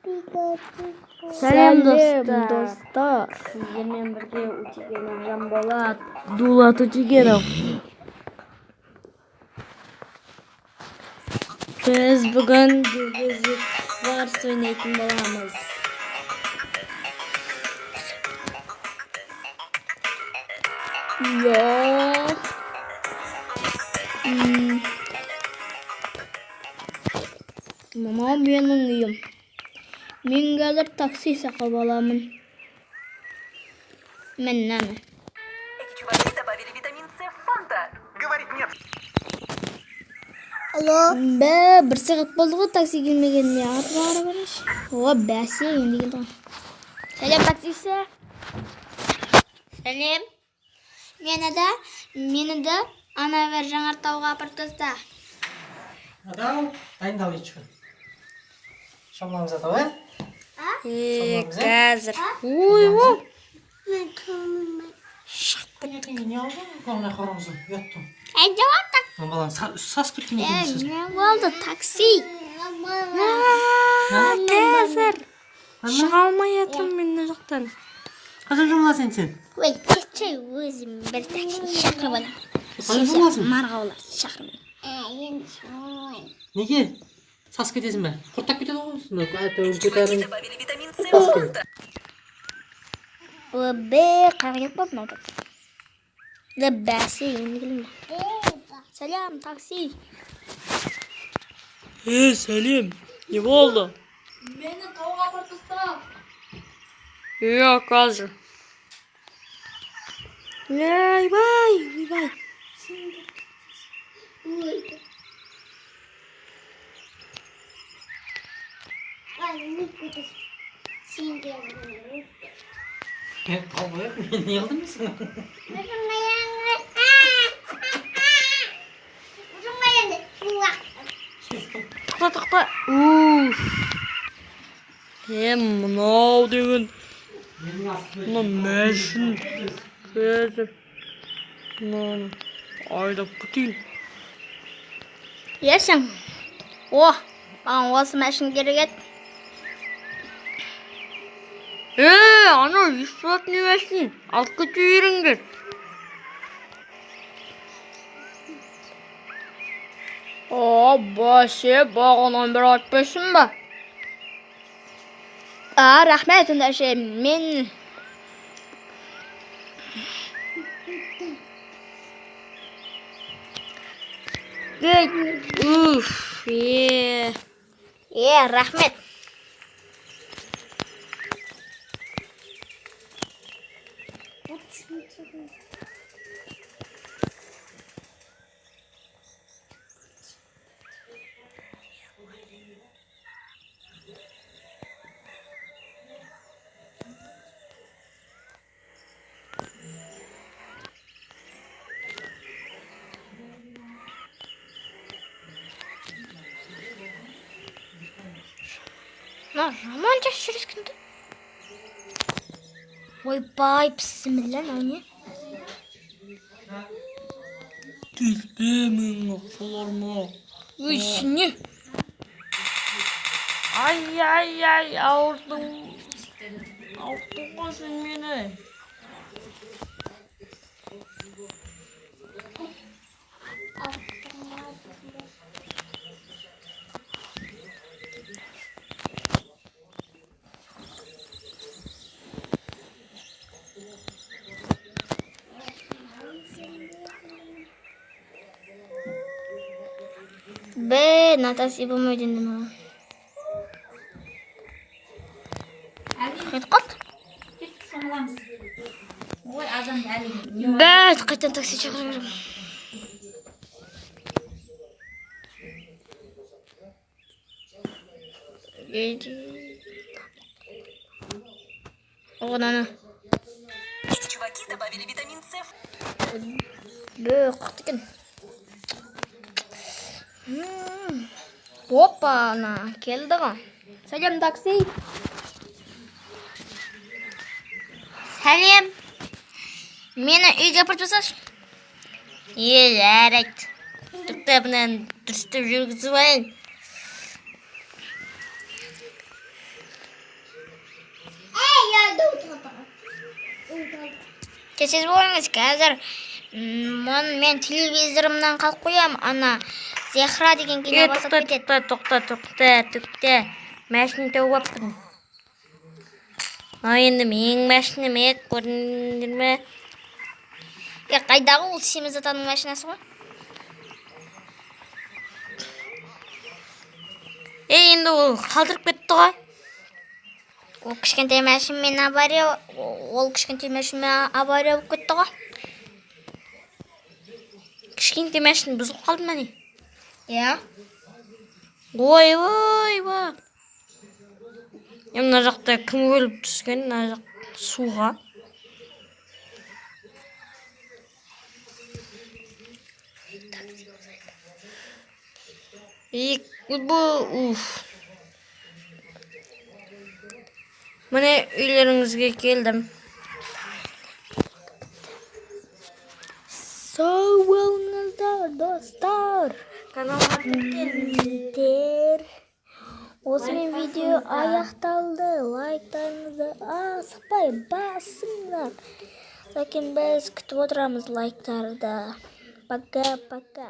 Сәлем достар. Сіздермен бірге Утигенов Жанболат, Дулат Утигенов. Біз бүгін Варс ойнайтын боламыз. Мама менің үйім. Мен қазір такси сақып аламын. Мен нәні. Эти чуваки добавили витамин С в фанта. Говорит нет. Алло. Бір сағат болды ғой такси келмегеніне. Ары бараш. О, бәсе енді келді ғой. Сәлем таксисі. Сәлем. Мені де ана бер Жаңартауға апарып таста. Адам, дайындал ечкі. Шамламыз атау, Қазір. Ой. Не aldın? Koluna koramızı, yattım. Әйді ваттық. Балан, сас күрткен екенсіз. Не болды такси? Қазір. Шыға алмай жатырмын мен мына жақтан. Қашан жұмыласың сен? Ой, кеші өзім бір такси шақырып алам. Қашан жұмыласың? Марғаулар шақырып. Неге? Сас кетесің бе? Құрттап кетеді ғой. Эти чуваки добавили витамин С в фанта. Қарғет болып мынау. Бәсе енді келме. Сәлем, такси. Сәлем, не болды? Мені тауға апарып таста. Қазір. Ойбай. Қалбай, не алдың ба сен? Тоқта. Мынау деген. Мына мәшін. Қазір. Мынаны айдап кетейін. Ерсің. Маған осы мәшін керек еді. Ана естілат не мәшін? Алып кету еріңдер. Бәсе, бағынан бір айтпайсың ба? Рахмет, өндәше, мен... Рахмет. Жаман жас жүрескінді. Ойбай, бісміллә, не? Тізбемен ақшаларыма. Өшіне. Ай, ауырдың. Ауырдың қасын мені. Натаси болмайды енді маған. Қайт. Қайттан такси шақырып жүрмін. Оғананы. Эти чуваки добавили витамин С в... Қықты екен. Опа, келді ғой. Сәлем, такси. Сәлем. Мені үйге апарып тасташы. Жарайды. Тіктабынан дұрыстап жүргізіп алайын. Сіз болыңыз қазір мен телевизорымнан қалып қоям, ана Зехра деген кино басып кетеді. тоқта. Мәшін тауып аппын. Енді менің мәшінім көрдіңдер ме? Қайдағы ол Семіз атаның машинасы ғой? Енді ол қалдырып кетті ғой. Ол кішкентай машинмен авария болып кетті ғой. Кішкентай мәшін бұзылып қалды ма не? Иә. Ой. Мына жақта кім өліп түскен, мына жақ суға. Міне үйлеріңізге келдім. Сау болыңыздар, достар. Каналға Келіңіздер. Осымен видео аяқталды. Лайктарыңызды асықпай басыңдар. Ләкин біз күтіп отырамыз лайктарды. Пока.